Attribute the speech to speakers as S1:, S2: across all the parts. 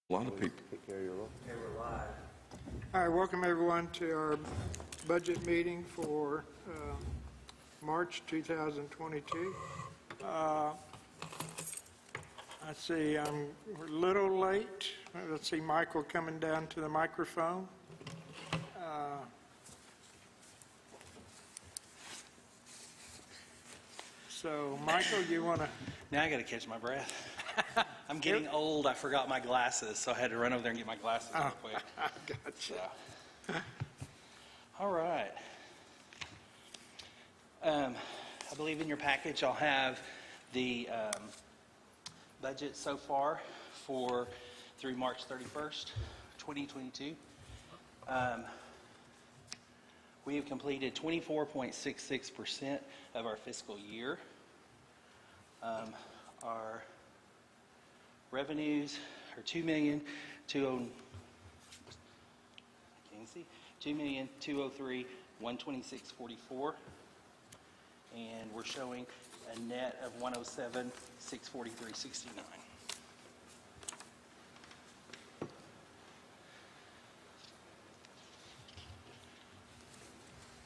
S1: A lot of people.
S2: All right, welcome everyone to our budget meeting for March 2022. Let's see, we're a little late. Let's see Michael coming down to the microphone. So, Michael, you want to...
S3: Now I got to catch my breath. I'm getting old. I forgot my glasses, so I had to run over there and get my glasses real quick.
S2: Gotcha.
S3: So. All right. I believe in your package I'll have the budget so far through March 31st, 2022. We have completed 24.66% of our fiscal year. Our revenues are $2,203,126.44, and we're showing a net of $107,643.69.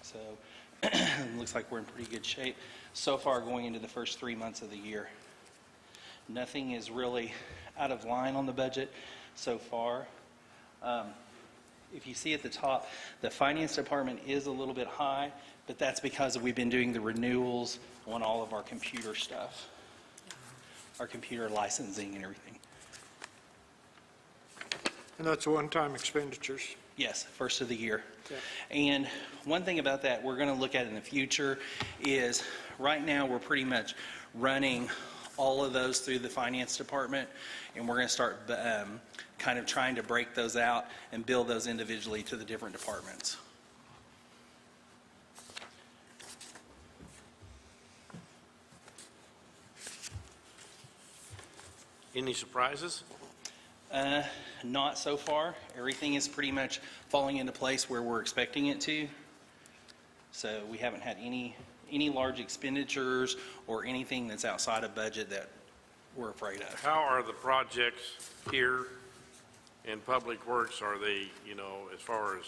S3: So looks like we're in pretty good shape so far going into the first 3 months of the year. Nothing is really out of line on the budget so far. If you see at the top, the finance department is a little bit high, but that's because we've been doing the renewals on all of our computer stuff, our computer licensing and everything.
S2: And that's one-time expenditures.
S3: Yes, first of the year.
S2: Yeah.
S3: And one thing about that we're going to look at in the future is right now we're pretty much running all of those through the finance department, and we're going to start kind of trying to break those out and bill those individually to the different departments.
S4: Any surprises?
S3: Not so far. Everything is pretty much falling into place where we're expecting it to. So we haven't had any large expenditures or anything that's outside of budget that we're afraid of.
S4: How are the projects here in Public Works? Are they, as far as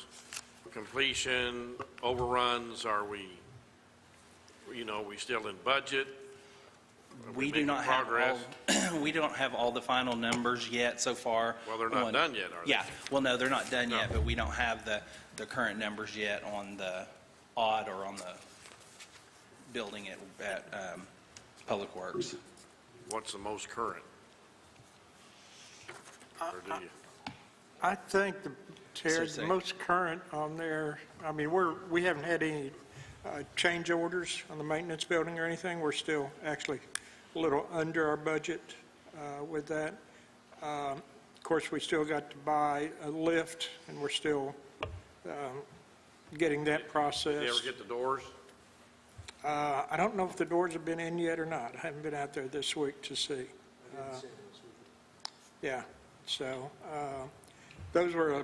S4: completion, overruns, are we still in budget?
S3: We do not have we don't have all the final numbers yet so far.
S4: Well, they're not done yet, are they?
S3: Yeah. Well, no, they're not done yet, but we don't have the current numbers yet on the aud or on the building at Public Works.
S4: What's the most current? Or do you?
S2: I think the most current on there, I mean, we haven't had any change orders on the maintenance building or anything. We're still actually a little under our budget with that. Of course, we still got to buy a lift, and we're still getting that process.
S4: Did you ever get the doors?
S2: I don't know if the doors have been in yet or not. I haven't been out there this week to see. Yeah, so those were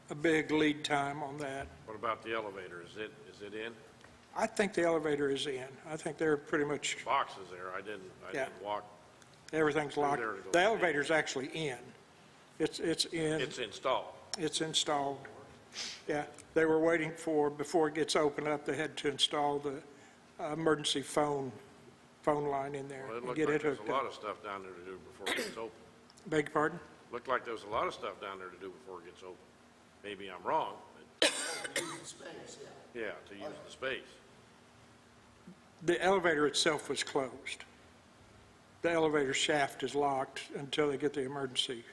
S2: a big lead time on that.
S4: What about the elevator? Is it in?
S2: I think the elevator is in. I think they're pretty much,
S4: Boxes there. I didn't walk.
S2: everything's locked.
S4: there to go.
S2: The elevator's actually in. It's in.
S4: It's installed.
S2: It's installed. Yeah, they were waiting before it gets opened up, they had to install the emergency phone line in there
S4: Well, it
S2: and
S4: looked
S2: get
S4: like
S2: it
S4: there's
S2: hooked
S4: a lot
S2: up.
S4: of stuff down there to do before it gets open.
S2: Beg your pardon?
S4: Looked like there was a lot of stuff down there to do before it gets open. Maybe I'm wrong, but. Yeah, to use the space.
S2: The elevator itself was closed. The elevator shaft is locked until they get the emergency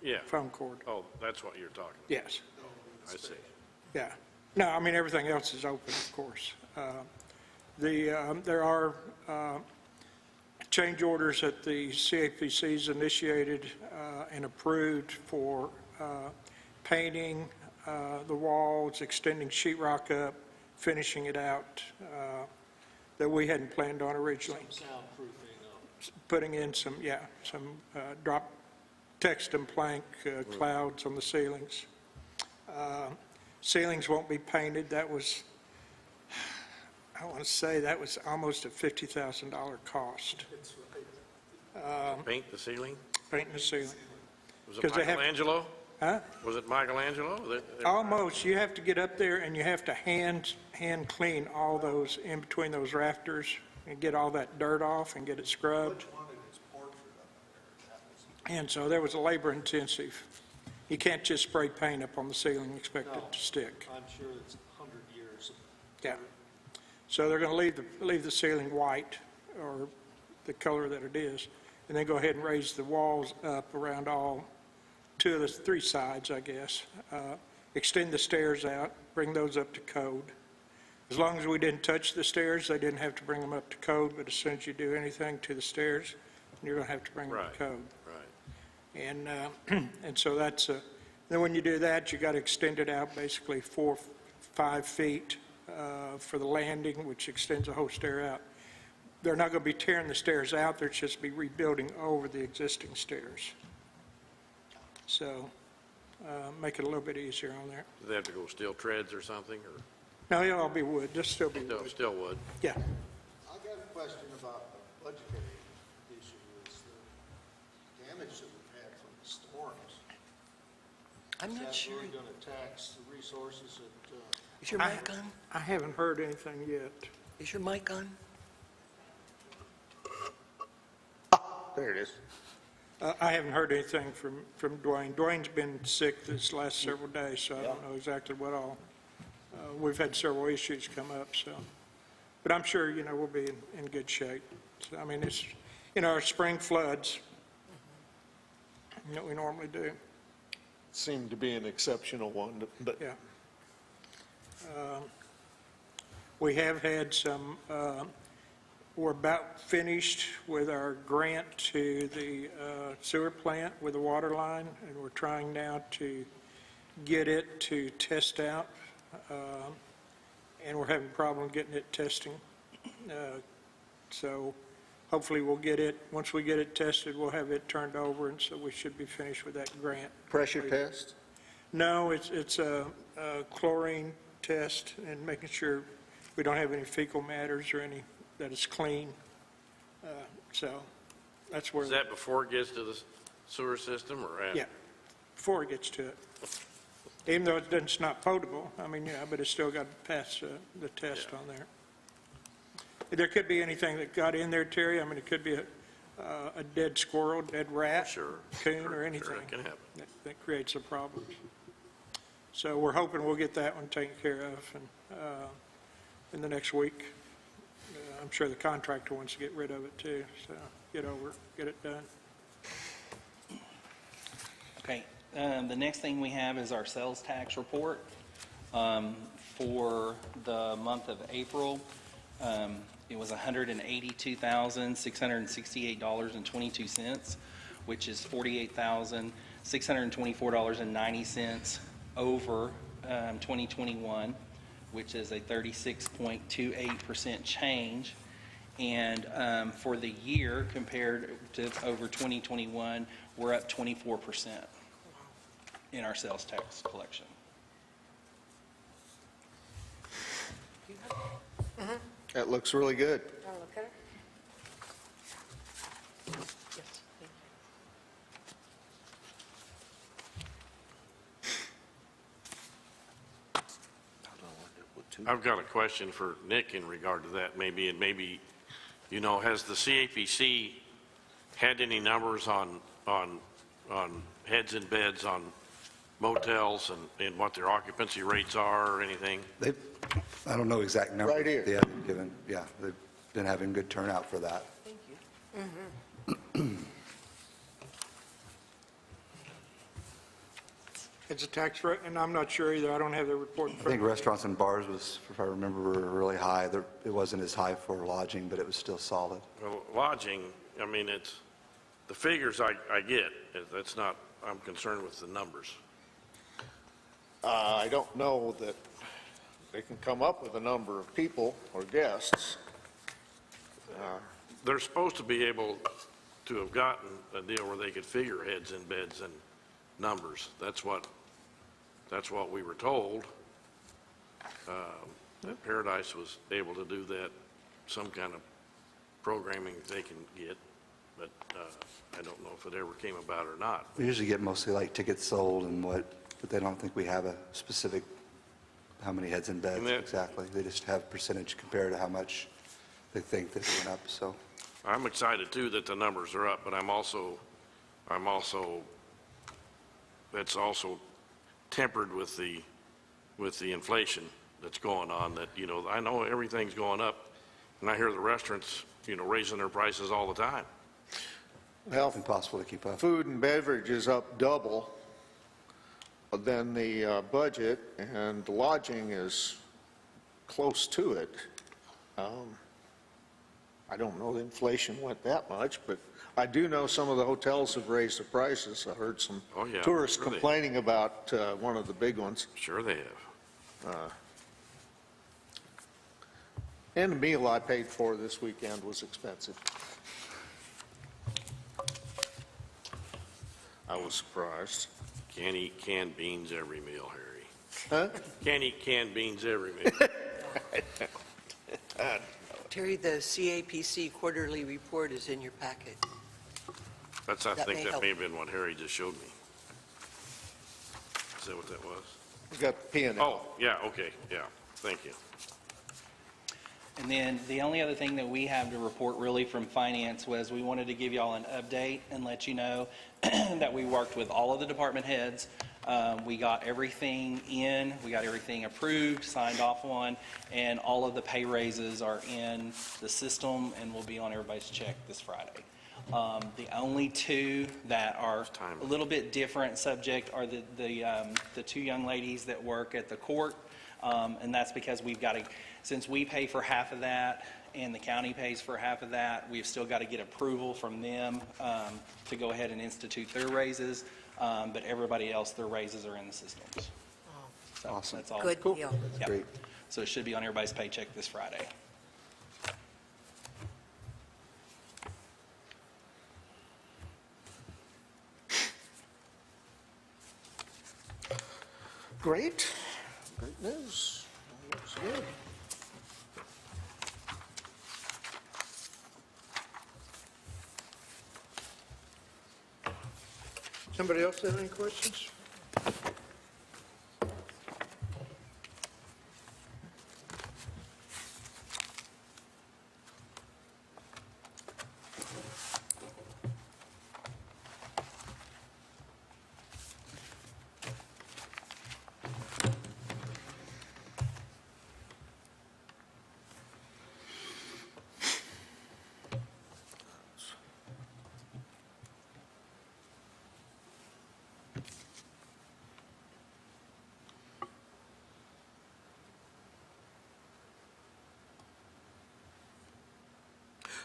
S4: Yeah.
S2: phone cord.
S4: Oh, that's what you're talking about.
S2: Yes,
S4: I see.
S2: yeah. No, I mean, everything else is open, of course. There are change orders that the CAPC's initiated and approved for painting the walls, extending sheetrock up, finishing it out, that we hadn't planned on originally.
S5: Some soundproofing.
S2: Putting in some drop text and plank clouds on the ceilings. Ceilings won't be painted. That was, I want to say that was almost a $50,000 cost,
S4: Paint the ceiling?
S2: painting the ceiling.
S4: Was it
S2: 'Cause they have-
S4: Michelangelo?
S2: Huh?
S4: Was it Michelangelo?
S2: Almost, you have to get up there and you have to hand clean all those in between those rafters and get all that dirt off and get it scrubbed. And so that was labor intensive. You can't just spray paint up on the ceiling and expect it to stick.
S5: I'm sure it's 100 years.
S2: Yeah. So they're going to leave the ceiling white or the color that it is, and then go ahead and raise the walls up around all two of the three sides, I guess. Extend the stairs out, bring those up to code. As long as we didn't touch the stairs, they didn't have to bring them up to code, but as soon as you do anything to the stairs, you're going to have to bring them
S4: Right.
S2: to code.
S4: Right.
S2: And so that's, then when you do that, you got to extend it out basically 5 feet for the landing, which extends the whole stair out. They're not going to be tearing the stairs out, they're just be rebuilding over the existing stairs. So, make it a little bit easier on there.
S4: Do they have to go steel treads or something, or
S2: No, it'll all be wood, just still be
S4: no,
S2: wood.
S4: still wood?
S2: Yeah.
S1: I got a question about a budgetary issue, is the damage that we've had from the storms.
S6: I'm not
S1: Is
S6: sure.
S1: that really going to tax the resources that,
S6: Is your mic on?
S2: I haven't heard anything yet.
S6: Is your mic on?
S1: there it is.
S2: I haven't heard anything from Dwayne. Dwayne's been sick this last several days, so I don't know exactly what all. We've had several issues come up, so. But I'm sure, we'll be in good shape. So, I mean, it's, our spring floods that we normally do,
S5: Seemed to be an exceptional one, but
S2: yeah. We have had some, we're about finished with our grant to the sewer plant with the water line, and we're trying now to get it to test out, and we're having a problem getting it testing. So hopefully we'll get it, once we get it tested, we'll have it turned over, and so we should be finished with that grant.
S1: Pressure test?
S2: No, it's a chlorine test and making sure we don't have any fecal matters or any, that it's clean. So that's where.
S4: Is that before it gets to the sewer system or after?
S2: Yeah, before it gets to it. Even though it's not potable, I mean, but it's still got to pass the test
S4: Yeah.
S2: on there. There could be anything that got in there, Terry. I mean, it could be a dead squirrel, dead rat,
S4: Sure.
S2: coon,
S4: Sure,
S2: or anything.
S4: Sure, it can happen.
S2: That creates some problems. So we're hoping we'll get that one taken care of and, in the next week. I'm sure the contractor wants to get rid of it too, so get it done.
S3: Okay, the next thing we have is our sales tax report for the month of April. It was $182,668.22, which is $48,624.90 over 2021, which is a 36.28% change. And for the year compared to over 2021, we're up 24% in our sales tax collection.
S1: That looks really good.
S7: Want to look at it? Yes, thank
S4: I've got a question for Nick in regard to that, maybe, and maybe, has the CAPC had any numbers on heads and beds on motels and what their occupancy rates are or anything?
S8: I don't know exact numbers.
S1: Right here.
S8: They haven't given, yeah, they've been having good turnout for that.
S7: you. Thank you.
S2: It's a tax rate, and I'm not sure either. I don't have the report in
S8: I
S2: front
S8: think
S2: of me.
S8: restaurants and bars was, if I remember, were really high. It wasn't as high for lodging, but it was still solid.
S4: Well, lodging, I mean, the figures I get, that's not, I'm concerned with the numbers.
S1: I don't know that they can come up with a number of people or guests.
S4: They're supposed to be able to have gotten a deal where they could figure heads and beds and numbers. That's what we were told. That Paradise was able to do that, some kind of programming they can get. but I don't know if it ever came about or not.
S8: We usually get mostly like tickets sold and what, but they don't think we have a specific, how many heads in beds
S4: And that-
S8: exactly. They just have percentage compared to how much they think that it went up, so.
S4: I'm excited too that the numbers are up, but I'm also, that's also tempered with the inflation that's going on, that, you know, I know everything's going up, and I hear the restaurants, you know, raising their prices all the time.
S5: Well,
S8: Impossible to keep up.
S5: food and beverage is up double than the budget, and lodging is close to it. I don't know the inflation went that much, but I do know some of the hotels have raised the prices. I heard some
S4: Oh, yeah,
S5: tourists
S4: sure they have.
S5: complaining about one of the big ones.
S4: Sure they have.
S5: And the meal I paid for this weekend was expensive. I was surprised.
S4: Can't eat canned beans every meal, Harry.
S5: Huh?
S4: Can't eat canned beans every meal.
S6: Terry, the CAPC quarterly report is in your packet.
S4: That's, I
S6: That
S4: think
S6: may
S4: that
S6: help.
S4: may have been what Harry just showed me. Is that what that was?
S5: You got the P&L.
S4: Oh, yeah, okay, yeah, thank you.
S3: And then the only other thing that we have to report really from finance was we wanted to give y'all an update and let you know that we worked with all of the department heads. We got everything in, we got everything approved, signed off on, and all of the pay raises are in the system and will be on everybody's check this Friday. The only two that are a little bit different subject are the two young ladies that work at the court, and that's because we've got to, since we pay for half of that and the county pays for half of that, we've still got to get approval from them to go ahead and institute their raises, but everybody else, their raises are in the systems. So
S8: Awesome.
S3: That's all.
S7: Good deal.
S3: Yep.
S8: Great.
S3: So it should be on everybody's paycheck this Friday.
S5: Great. Great news. Looks good.
S2: Somebody else have any questions?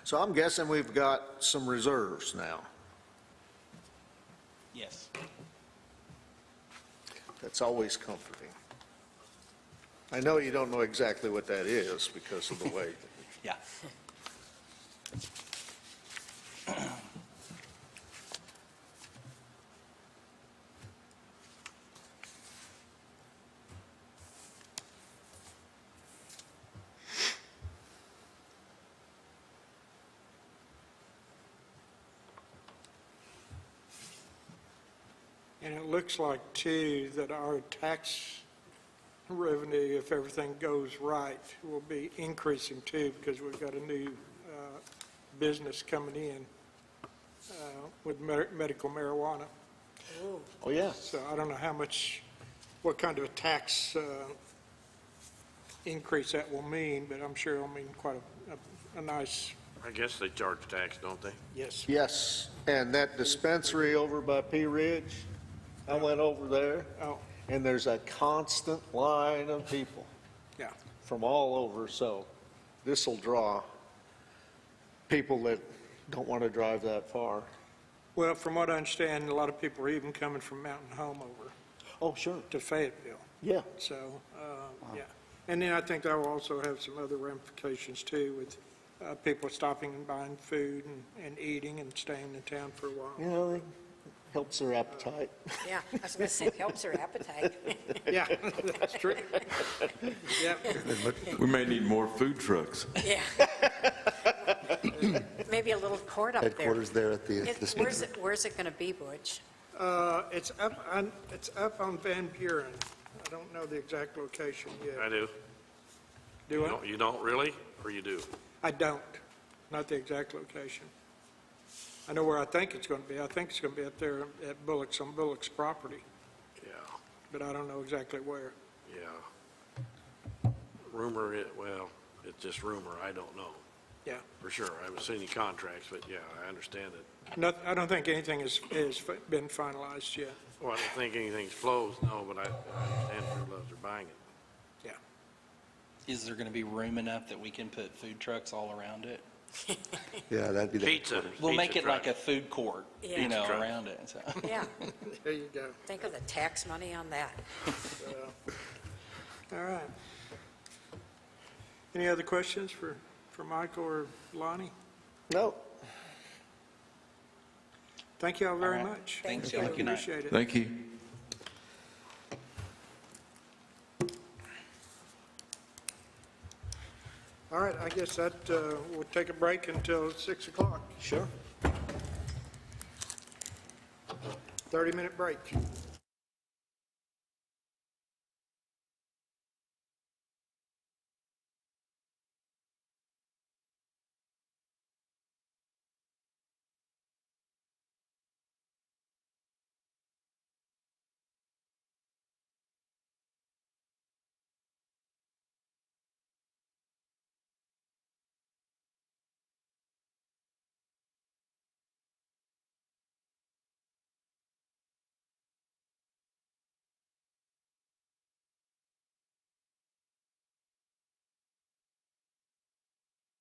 S5: So I'm guessing we've got some reserves now.
S3: Yes.
S5: That's always comforting. I know you don't know exactly what that is because of the way.
S3: Yeah.
S2: And it looks like, too, that our tax revenue, if everything goes right, will be increasing, too, because we've got a new business coming in with medical marijuana.
S5: Oh, yeah.
S2: So I don't know how much, what kind of a tax increase that will mean, but I'm sure it'll mean quite a nice,
S4: I guess they charge tax, don't they?
S2: yes.
S5: Yes, and that dispensary over by Pea Ridge, I went over there,
S2: Oh,
S5: and there's a constant line of people
S2: yeah.
S5: from all over, so this will draw people that don't want to drive that far.
S2: Well, from what I understand, a lot of people are even coming from Mountain Home over
S5: Oh, sure.
S2: to Fayetteville.
S5: Yeah.
S2: So, yeah. And then I think that will also have some other ramifications too with people stopping and buying food and eating and staying in town for a while.
S5: You know, it helps their appetite.
S7: Yeah, I was going to say, helps her appetite.
S2: Yeah, that's true. Yeah,
S9: We may need more food trucks.
S7: Yeah. Maybe a little court up there.
S8: Headquarters there at the
S7: Where's it going to be, Butch?
S2: It's up on Van Buren. I don't know the exact location
S4: I
S2: yet.
S4: do.
S2: Do I?
S4: You don't really, or you do?
S2: I don't, not the exact location. I know where I think it's going to be. I think it's going to be up there at Bullock's, on Bullock's property,
S4: Yeah,
S2: but I don't know exactly where.
S4: yeah. Well, it's just rumor, I don't know,
S2: Yeah.
S4: for sure. I haven't seen any contracts, but yeah, I understand it.
S2: I don't think anything has been finalized yet.
S4: Well, I don't think anything's closed, no, but I understand Fruit Loves are buying it.
S2: Yeah.
S3: Is there going to be room enough that we can put food trucks all around it?
S8: Yeah, that'd be the
S4: Pizza.
S8: headquarters.
S3: We'll make
S4: pizza
S3: it like
S4: truck.
S3: a food court,
S7: Yeah.
S3: you know,
S4: Pizza truck.
S3: around it, so.
S7: Yeah,
S2: There you go.
S7: think of the tax money on that.
S2: All right. Any other questions for Michael or Lonnie?
S5: No.
S2: Thank you all very
S3: All right.
S2: much.
S7: Thank
S3: you. Good night.
S2: Appreciate it.
S9: Thank you.
S2: All right, I guess that, we'll take a break until 6 o'clock.
S5: Sure.
S2: 30-minute break.